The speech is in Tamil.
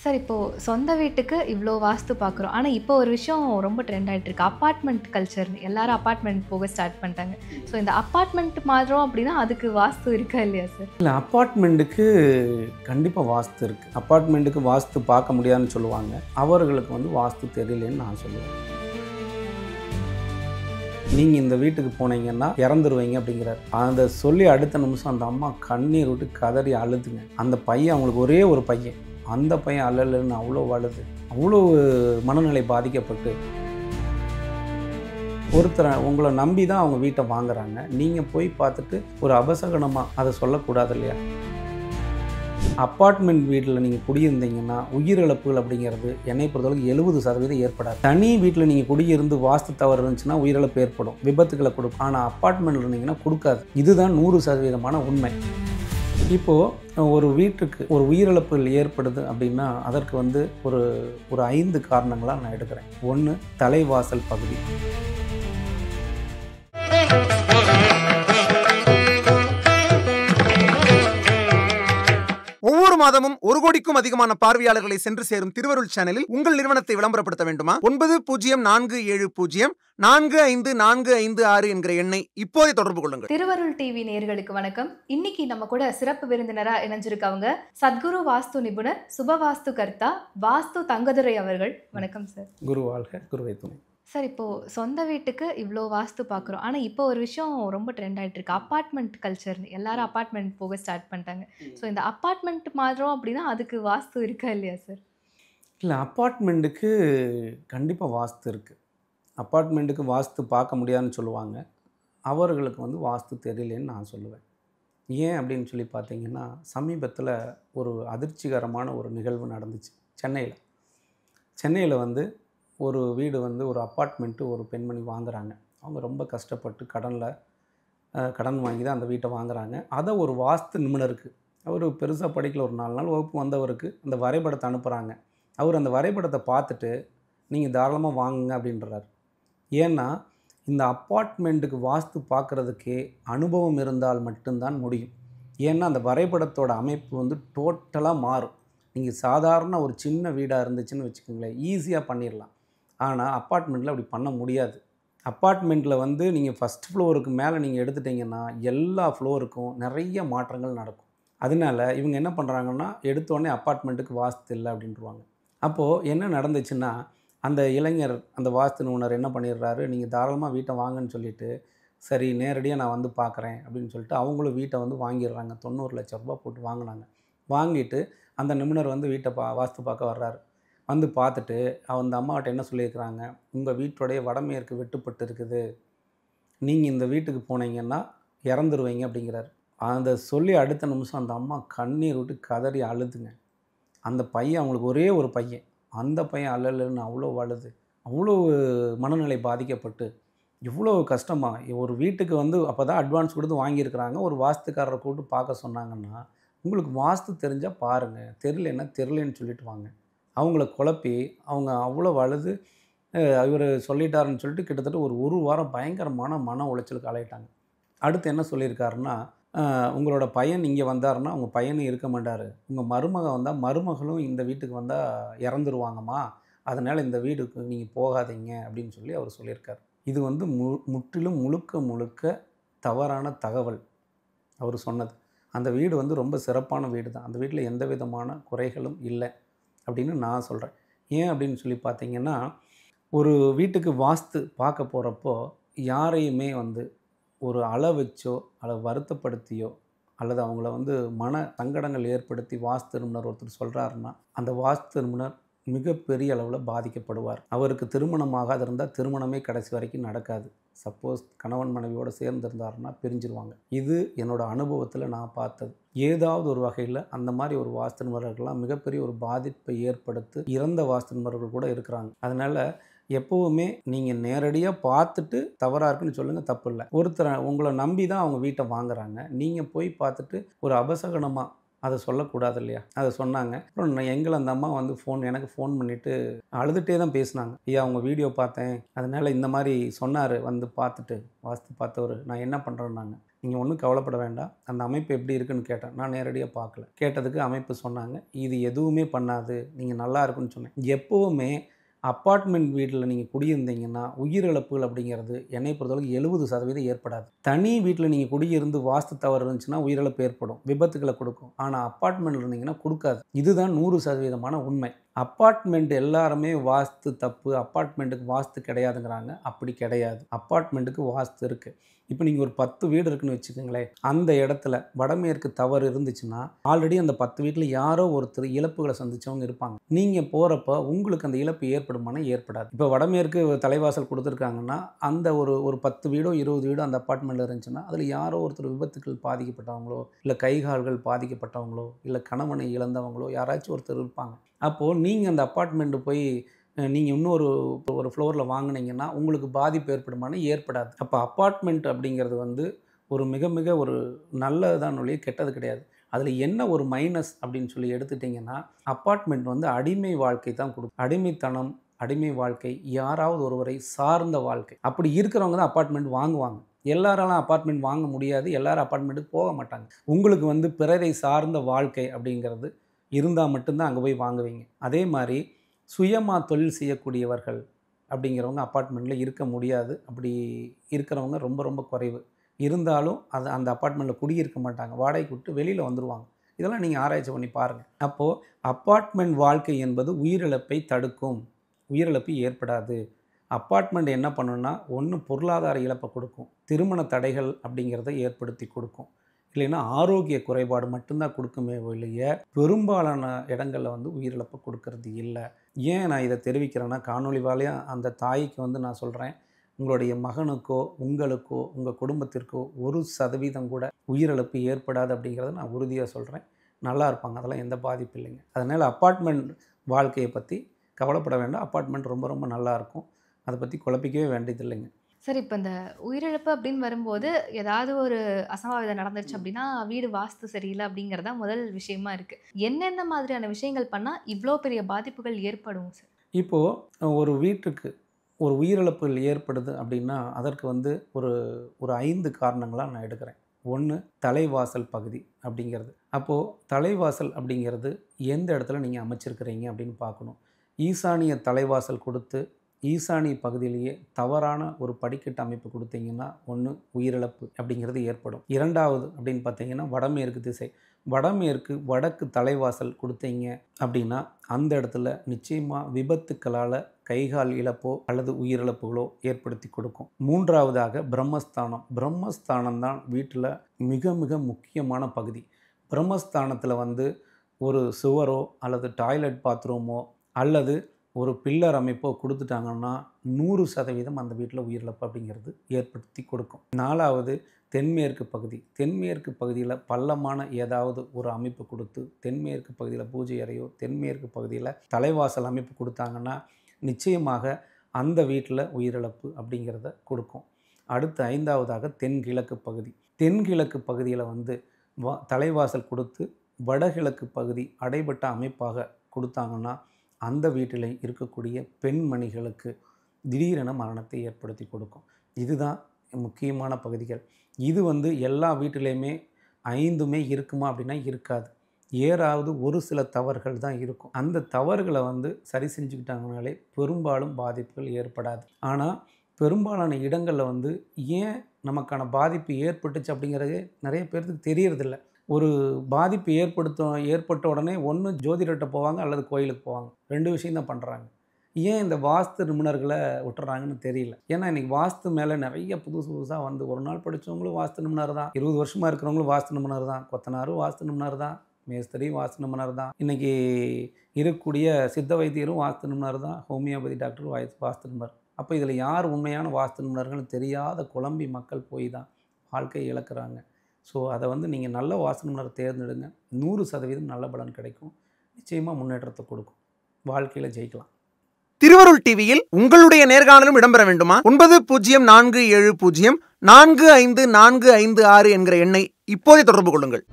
சார் இப்போ சொந்த வீட்டுக்கு இவ்ளோ வாஸ்து பார்க்குறோம். ஆனா, இப்போ ஒரு விஷயம் ரொம்ப ட்ரெண்ட் ஆயிட்டு இருக்கு. அபார்ட்மெண்ட் கல்ச்சர்ன்னு. எல்லாரும் அபார்ட்மெண்ட் போக ஸ்டார்ட் பண்ணிட்டாங்க. ஸோ இந்த அபார்ட்மெண்ட் மாறுறோம் அப்படின்னா, அதுக்கு வாஸ்து இருக்கா இல்லையா சார்? இல்லை, அப்பார்ட்மெண்ட்டுக்கு கண்டிப்பாக வாஸ்து இருக்குது. அப்பார்ட்மெண்ட்டுக்கு வாஸ்து பார்க்க முடியாதுன்னு சொல்லுவாங்க. அவர்களுக்கு வாஸ்து தெரியலேன்னு நான் சொல்லுவேன். நீங்கள் இந்த வீட்டுக்கு போனீங்கன்னா இறந்துருவீங்க அப்படிங்கிறார். அதை சொல்லி அடுத்த நிமிஷம் அந்த அம்மா கண்ணீர் விட்டு கதறி அழுதுங்க. அந்த பையன், அவங்களுக்கு ஒரே ஒரு பையன், அந்த பையன் அழலுன்னு அவ்வளோ அழுது, அவ்வளோ மனநிலை பாதிக்கப்பட்டு, ஒருத்தரை உங்களை நம்பி தான் அவங்க வீட்டை வாங்குறாங்க. நீங்கள் போய் பார்த்துட்டு ஒரு அபசகனமாக அதை சொல்லக்கூடாது இல்லையா? அப்பார்ட்மெண்ட் வீட்டில் நீங்கள் குடியிருந்தீங்கன்னா உயிரிழப்புகள் அப்படிங்கிறது என்னை பொறுத்தவரைக்கும் 70% ஏற்படாது. தனி வீட்டில் நீங்கள் குடியிருந்து வாஸ்து தவறு இருந்துச்சுன்னா உயிரிழப்பு ஏற்படும், விபத்துக்களை கொடுக்கும். ஆனால் அப்பார்ட்மெண்ட்டில் இருந்தீங்கன்னா கொடுக்காது. இதுதான் 100% உண்மை. இப்போது ஒரு வீட்டுக்கு ஒரு உயிரிழப்புகள் ஏற்படுது அப்படின்னா அதற்கு ஒரு ஒரு 5 காரணங்களாக நான் எடுக்கிறேன். 1, தலைவாசல் பகுதி. ஒவ்வொரு மாதமும் 1 கோடிக்கும் அதிகமான பார்வையாளர்களை சென்று சேரும் திருவருள் சேனலில் உங்கள் நிறுவனத்தை விளம்பரப்படுத்த வேண்டுமா? 9047045456 என்கிற எண்ணை இப்போதே தொடர்பு கொள்ளுங்கள். திருவருள் டிவி நேயர்களுக்கு வணக்கம். இன்னைக்கு நம்ம கூட சிறப்பு விருந்தினரா இணைஞ்சிருக்கவங்க சத்குரு வாஸ்து நிபுணர், சுபவாஸ்து கர்த்தா, வாஸ்து தங்கதுரை அவர்கள். வணக்கம் சார். குரு வாழ்க, குருவை துணை. சார் இப்போ சொந்த வீட்டுக்கு இவ்ளோ வாஸ்து பார்க்குறோம். ஆனா, இப்போ ஒரு விஷயம் ரொம்ப ட்ரெண்ட் ஆயிட்டு இருக்கு. அபார்ட்மெண்ட் கல்ச்சர்ன்னு. எல்லாரும் அபார்ட்மெண்ட் போக ஸ்டார்ட் பண்ணிட்டாங்க. ஸோ இந்த அபார்ட்மெண்ட் மாறுறோம் அப்படின்னா, அதுக்கு வாஸ்து இருக்கா இல்லையா சார்? இல்லை, அப்பார்ட்மெண்ட்டுக்கு கண்டிப்பாக வாஸ்து இருக்குது. அப்பார்ட்மெண்ட்டுக்கு வாஸ்து பார்க்க முடியாதுன்னு சொல்லுவாங்க. அவர்களுக்கு வாஸ்து தெரியலேன்னு நான் சொல்லுவேன். ஏன் அப்படின்னு சொல்லி பார்த்தீங்கன்னா, சமீபத்தில் ஒரு அதிர்ச்சிகரமான ஒரு நிகழ்வு நடந்துச்சு சென்னையில். சென்னையில் ஒரு வீடு ஒரு அப்பார்ட்மெண்ட்டு ஒரு பெண்மணி வாங்குகிறாங்க. அவங்க ரொம்ப கஷ்டப்பட்டு கடன் வாங்கி தான் அந்த வீட்டை வாங்குகிறாங்க. அதை ஒரு வாஸ்து நிபுணருக்கு, அவர் பெருசாக படிக்கல, ஒரு 4 நாள் வகுப்பு வந்தவருக்கு அந்த வரைபடத்தை அனுப்புகிறாங்க. அவர் அந்த வரைபடத்தை பார்த்துட்டு நீங்கள் தாராளமாக வாங்குங்க அப்படின்றார். ஏன்னா இந்த அப்பார்ட்மெண்ட்டுக்கு வாஸ்து பார்க்குறதுக்கே அனுபவம் இருந்தால் மட்டும்தான் முடியும். ஏன்னா அந்த வரைபடத்தோட அமைப்பு டோட்டலாக மாறும். நீங்கள் சாதாரண ஒரு சின்ன வீடாக இருந்துச்சுன்னு வச்சுக்கோங்களேன், ஈஸியாக பண்ணிடலாம். ஆனால் அப்பார்ட்மெண்ட்டில் அப்படி பண்ண முடியாது. அப்பார்ட்மெண்ட்டில் நீங்கள் ஃபஸ்ட் ஃப்ளோருக்கு மேலே நீங்கள் எடுத்துட்டிங்கன்னா எல்லா ஃப்ளோருக்கும் நிறைய மாற்றங்கள் நடக்கும். அதனால இவங்க என்ன பண்ணுறாங்கன்னா, எடுத்தோடனே அப்பார்ட்மெண்ட்டுக்கு வாஸ்து இல்லை அப்படின்ட்டுருவாங்க. அப்போது என்ன நடந்துச்சுன்னா, அந்த இளைஞர், அந்த வாஸ்து நிபுணர் என்ன பண்ணிடுறாரு, நீங்கள் தாராளமாக வீட்டை வாங்கன்னு சொல்லிவிட்டு, சரி நேரடியாக நான் பார்க்குறேன் அப்படின்னு சொல்லிட்டு அவங்களும் வீட்டை வாங்கிடுறாங்க. 90 லட்ச ரூபா போட்டு வாங்கினாங்க. வாங்கிட்டு அந்த நிபுணர் வீட்டை வாஸ்து பார்க்க வர்றாரு. பார்த்துட்டு அந்த அம்மாட்ட என்ன சொல்லியிருக்கிறாங்க, உங்கள் வீட்டுடைய வடமேற்கு வெட்டுப்பட்டு இருக்குது, நீங்கள் இந்த வீட்டுக்கு போனீங்கன்னா இறந்துருவீங்க அப்படிங்கிறார். அதை சொல்லி அடுத்த நிமிஷம் அந்த அம்மா கண்ணீர் விட்டு கதறி அழுதுங்க. அந்த பையன், அவங்களுக்கு ஒரே ஒரு பையன், அந்த பையன் அழலுன்னு அவ்வளோ அழுது, அவ்வளோ மனநிலை பாதிக்கப்பட்டு, இவ்வளோ கஷ்டமாக ஒரு வீட்டுக்கு அப்போ தான் அட்வான்ஸ் கொடுத்து வாங்கியிருக்கிறாங்க. ஒரு வாஸ்துக்காரரை கூப்பிட்டு பார்க்க சொன்னாங்கன்னா, உங்களுக்கு வாஸ்து தெரிஞ்சால் பாருங்கள், தெரியலன்னா தெரியலன்னு சொல்லிட்டு வாங்க. அவங்கள குழப்பி அவங்க அவ்வளோ அழுது இவர் சொல்லிட்டாருன்னு சொல்லிட்டு கிட்டத்தட்ட ஒரு வாரம் பயங்கரமான மன உளைச்சலுக்கு ஆளாயிட்டாங்க. அடுத்து என்ன சொல்லியிருக்காருன்னா, உங்களோட பையன் இங்கே வந்தாருன்னா உங்கள் பையனும் இருக்க மாட்டார், உங்கள் மருமகன் வந்தால் மருமகளும் இந்த வீட்டுக்கு வந்தால் இறந்துருவாங்கம்மா, அதனால் இந்த வீட்டுக்கு நீங்கள் போகாதீங்க அப்படின்னு சொல்லி அவர் சொல்லியிருக்கார். இது முற்றிலும் முழுக்க தவறான தகவல் அவர் சொன்னது. அந்த வீடு ரொம்ப சிறப்பான வீடு தான். அந்த வீட்டில் எந்த விதமான குறைகளும் இல்லை அப்படின்னு நான் சொல்கிறேன். ஏன் அப்படின்னு சொல்லி பார்த்தீங்கன்னா, ஒரு வீட்டுக்கு வாஸ்து பார்க்க போகிறப்போ யாரையுமே ஒரு வச்சோ அல்லது வருத்தப்படுத்தியோ அல்லது அவங்கள மன சங்கடங்கள் ஏற்படுத்தி வாஸ்து நிபுணர் ஒருத்தர் சொல்கிறாருன்னா, அந்த வாஸ்து நிபுணர் மிகப்பெரிய அளவில் பாதிக்கப்படுவார். அவருக்கு திருமணமாகாது இருந்தால் திருமணமே கடைசி வரைக்கும் நடக்காது. சப்போஸ் கணவன் மனைவியோடு சேர்ந்துருந்தாருன்னா பிரிஞ்சிருவாங்க. இது என்னோடய அனுபவத்தில் நான் பார்த்தது. ஏதாவது ஒரு வகையில் அந்த மாதிரி ஒரு வாஸ்து நிபுணர்கள்லாம் மிகப்பெரிய ஒரு பாதிப்பை ஏற்படுத்தி இறந்த வாஸ்து நிபுணர்கள் கூட இருக்கிறாங்க. அதனால் எப்போவுமே நீங்கள் நேரடியாக பார்த்துட்டு தவறாக இருக்குன்னு சொல்லுங்கள், தப்பு இல்லை. ஒருத்தரை உங்களை நம்பி தான் அவங்க வீட்டை வாங்குறாங்க. நீங்கள் போய் பார்த்துட்டு ஒரு அபசகனமாக அதை சொல்லக்கூடாது இல்லையா? அதை சொன்னாங்க. அப்புறம் எங்களை அந்த அம்மா எனக்கு ஃபோன் பண்ணிவிட்டு அழுதுகிட்டே தான் பேசினாங்க. ஐயா, அவங்க வீடியோ பார்த்தேன், அதனால் இந்த மாதிரி சொன்னார், பார்த்துட்டு வாஸ்து பார்த்தவர், நான் என்ன பண்ணுறேன்னாங்க. நீங்கள் ஒன்றும் கவலைப்பட வேண்டாம், அந்த அமைப்பு எப்படி இருக்குன்னு கேட்டேன். நான் நேரடியாக பார்க்கல. கேட்டதுக்கு அமைப்பு சொன்னாங்க, இது எதுவுமே பண்ணாது, நீங்கள் நல்லா இருக்குன்னு சொன்னேன். எப்போவுமே அப்பார்ட்மெண்ட் வீட்டில் நீங்கள் குடியிருந்தீங்கன்னா உயிரிழப்புகள் அப்படிங்கிறது என்னை பொறுத்தளவுக்கு 70% ஏற்படாது. தனி வீட்டில் நீங்கள் குடியிருந்து வாஸ்து தவறு இருந்துச்சுன்னா உயிரிழப்பு ஏற்படும், விபத்துக்களை கொடுக்கும். ஆனால் அப்பார்ட்மெண்ட்டில் இருந்தீங்கன்னா கொடுக்காது. இதுதான் 100% உண்மை. அப்பார்ட்மெண்ட் எல்லாருமே வாஸ்து தப்பு, அப்பார்ட்மெண்ட்டுக்கு வாஸ்து கிடையாதுங்கிறாங்க. அப்படி கிடையாது. அப்பார்ட்மெண்ட்டுக்கு வாஸ்து இருக்குது. இப்போ நீங்கள் ஒரு 10 வீடு இருக்குன்னு வச்சுக்கோங்களேன், அந்த இடத்துல வடமேற்கு தவறு இருந்துச்சுன்னா ஆல்ரெடி அந்த 10 வீட்டில் யாரோ ஒருத்தர் இழப்புகளை சந்தித்தவங்க இருப்பாங்க. நீங்கள் போகிறப்ப உங்களுக்கு அந்த இழப்பு ஏற்படுமானா ஏற்படாது. இப்போ வடமேற்கு தலைவாசல் கொடுத்துருக்காங்கன்னா அந்த ஒரு 10 வீடோ 20 வீடோ அந்த அப்பார்ட்மெண்ட்டில் இருந்துச்சுன்னா அதில் யாரோ ஒருத்தர் விபத்துக்கள் பாதிக்கப்பட்டவங்களோ, இல்லை கைகால்கள் பாதிக்கப்பட்டவங்களோ, இல்லை கணவனை இழந்தவங்களோ யாராச்சும் ஒருத்தர் இருப்பாங்க. அப்போது நீங்கள் அந்த அப்பார்ட்மெண்ட்டு போய் நீங்கள் இன்னொரு ஃப்ளோரில் வாங்கினீங்கன்னா உங்களுக்கு பாதிப்பு ஏற்படுமானா ஏற்படாது. அப்போ அப்பார்ட்மெண்ட் அப்படிங்கிறது வந்து ஒரு மிக மிக ஒரு நல்லதுதான் ஒழிய கெட்டது கிடையாது. அதில் என்ன ஒரு மைனஸ் அப்படின்னு சொல்லி எடுத்துட்டிங்கன்னா, அப்பார்ட்மெண்ட் வந்து அடிமை வாழ்க்கை தான் கொடுக்கும். அடிமைத்தனம், அடிமை வாழ்க்கை, யாராவது ஒருவரை சார்ந்த வாழ்க்கை. அப்படி இருக்கிறவங்க தான் அப்பார்ட்மெண்ட் வாங்குவாங்க. எல்லாராலும் அப்பார்ட்மெண்ட் வாங்க முடியாது, எல்லாரும் அப்பார்ட்மெண்ட்டுக்கு போக மாட்டாங்க. உங்களுக்கு வந்து பிறரை சார்ந்த வாழ்க்கை அப்படிங்கிறது இருந்தால் மட்டும்தான் அங்கே போய் வாங்குவீங்க. அதே மாதிரி சுயமாக தொழில் செய்யக்கூடியவர்கள் அப்படிங்கிறவங்க அப்பார்ட்மெண்ட்டில் இருக்க முடியாது. அப்படி இருக்கிறவங்க ரொம்ப ரொம்ப குறைவு. இருந்தாலும் அந்த அப்பார்ட்மெண்ட்டில் குடியிருக்க மாட்டாங்க, வாடகைக்கு விட்டு வெளியில் வந்துடுவாங்க. இதெல்லாம் நீங்கள் ஆராய்ச்சி பண்ணி பாருங்கள். அப்போது அப்பார்ட்மெண்ட் வாழ்க்கை என்பது உயிரிழப்பை தடுக்கும், உயிரிழப்பு ஏற்படாது. அப்பார்ட்மெண்ட் என்ன பண்ணுன்னா, ஒன்று பொருளாதார இழப்பை கொடுக்கும், திருமண தடைகள் அப்படிங்கிறத ஏற்படுத்தி கொடுக்கும், இல்லைன்னா ஆரோக்கிய குறைபாடு மட்டும்தான் கொடுக்குமே ஒழிய பெரும்பாலான இடங்களில் வந்து உயிரிழப்பு கொடுக்கறது இல்லை. ஏன் நான் இதை தெரிவிக்கிறேன்னா, காணொலி வாயிலாக அந்த தாய்க்கு வந்து நான் சொல்கிறேன், உங்களுடைய மகனுக்கோ உங்களுக்கோ உங்கள் குடும்பத்திற்கோ 1% கூட உயிரிழப்பு ஏற்படாது அப்படிங்கிறத நான் உறுதியாக சொல்கிறேன். நல்லா இருப்பாங்க, அதெல்லாம் எந்த பாதிப்பு இல்லைங்க. அதனால் அப்பார்ட்மெண்ட் வாழ்க்கையை பற்றி கவலைப்பட வேண்டாம். அப்பார்ட்மெண்ட் ரொம்ப ரொம்ப நல்லாயிருக்கும், அதை பற்றி குழப்பிக்கவே வேண்டியதில்லைங்க. சார், இப்போ இந்த உயிரிழப்பு அப்படின்னு வரும்போது ஏதாவது ஒரு அசம்பாவிதம் நடந்துருச்சு அப்படின்னா வீடு வாஸ்து சரியில்லை அப்படிங்கிறது தான் முதல் விஷயமா இருக்குது. என்னென்ன மாதிரியான விஷயங்கள் பண்ணால் இவ்வளோ பெரிய பாதிப்புகள் ஏற்படும் சார்? இப்போது ஒரு வீட்டுக்கு ஒரு உயிரிழப்புகள் ஏற்படுது அப்படின்னா அதற்கு வந்து ஒரு 5 காரணங்களாக நான் எடுக்கிறேன். 1, தலைவாசல் பகுதி அப்படிங்கிறது. அப்போது தலைவாசல் அப்படிங்கிறது எந்த இடத்துல நீங்கள் அமைச்சிருக்கிறீங்க அப்படின்னு பார்க்கணும். ஈசானிய தலைவாசல் கொடுத்து ஈசானிய பகுதியிலேயே தவறான ஒரு படிக்கட்டு அமைப்பு கொடுத்தீங்கன்னா ஒன்று உயிரிழப்பு அப்படிங்கிறது ஏற்படும். 2வது அப்படின்னு பார்த்தீங்கன்னா வடமேற்கு திசை, வடக்கு தலைவாசல் கொடுத்தீங்க அப்படின்னா அந்த இடத்துல நிச்சயமாக விபத்துக்களால் கைகால் இழப்போ அல்லது உயிரிழப்புகளோ ஏற்படுத்தி கொடுக்கும். 3வதாக பிரம்மஸ்தானம் தான் வீட்டில் மிக மிக முக்கியமான பகுதி. பிரம்மஸ்தானத்தில் வந்து ஒரு சுவரோ அல்லது டாய்லெட் பாத்ரூமோ அல்லது ஒரு பில்லர் அமைப்போ கொடுத்துட்டாங்கன்னா 100% அந்த வீட்டில் உயிரிழப்பு அப்படிங்கிறது ஏற்படுத்தி கொடுக்கும். 4வது தென்மேற்கு பகுதியில் பள்ளமான ஏதாவது ஒரு அமைப்பு கொடுத்து தென்மேற்கு பகுதியில் பூஜை அறையோ தென்மேற்கு பகுதியில் தலைவாசல் அமைப்பு கொடுத்தாங்கன்னா நிச்சயமாக அந்த வீட்டில் உயிரிழப்பு அப்படிங்கிறத கொடுக்கும். அடுத்து 5வதாக தென்கிழக்கு பகுதியில் வந்து தலைவாசல் கொடுத்து வடகிழக்கு பகுதி அடைபட்ட அமைப்பாக கொடுத்தாங்கன்னா அந்த வீட்டில் இருக்கக்கூடிய பெண்மணிகளுக்கு திடீரென மரணத்தை ஏற்படுத்தி கொடுக்கும். இதுதான் முக்கியமான பகுதிகள். இது வந்து எல்லா வீட்டிலையுமே 5மே இருக்குமா அப்படின்னா இருக்காது. ஏறாவது ஒரு சில தவறுகள் தான் இருக்கும். அந்த தவறுகளை வந்து சரி செஞ்சுக்கிட்டாங்கனாலே பெரும்பாலும் பாதிப்புகள் ஏற்படாது. ஆனால் பெரும்பாலான இடங்களில் வந்து ஏன் நமக்கான பாதிப்பு ஏற்பட்டுச்சு அப்படிங்கிறது நிறைய பேருக்கு தெரியறதில்ல. ஒரு பாதிப்பு ஏற்பட்ட உடனே ஒன்று ஜோதிடர்கிட்ட போவாங்க அல்லது கோயிலுக்கு போவாங்க. 2 விஷயம் தான் பண்ணுறாங்க. ஏன் இந்த வாஸ்து நிபுணர்களை விட்டுறாங்கன்னு தெரியல. ஏன்னா இன்றைக்கி வாஸ்து மேலே நிறைய புதுசாக வந்து ஒரு நாள் படித்தவங்களும் வாஸ்து நிபுணர் தான், 20 வருஷமாக இருக்கிறவங்களும் வாஸ்து நிபுணர் தான், கொத்தனாரும் வாஸ்து நிபுணர் தான், மேஸ்திரி வாஸ்து நிபுணர் தான், இன்றைக்கி இருக்கக்கூடிய சித்த வைத்தியரும் வாஸ்து நிபுணர் தான், ஹோமியோபதி டாக்டர் வாஸ்து நிபுணர். அப்போ இதில் யார் உண்மையான வாஸ்து நிபுணர்கள்னு தெரியாத குழம்பி மக்கள் போய் தான் வாழ்க்கையை இழக்கிறாங்க. ஸோ அதை வந்து நீங்கள் நல்ல வாஸ்து நிபுணரை தேர்ந்தெடுங்க. 100% நல்ல பலன் கிடைக்கும். நிச்சயமாக முன்னேற்றத்தை கொடுக்கும். வாழ்க்கையில் ஜெயிக்கலாம். திருவருள் டிவியில் உங்களுடைய நேர்காணலும் இடம்பெற வேண்டுமா? 9047045456 என்கிற எண்ணை இப்போதே தொடர்பு கொள்ளுங்கள்.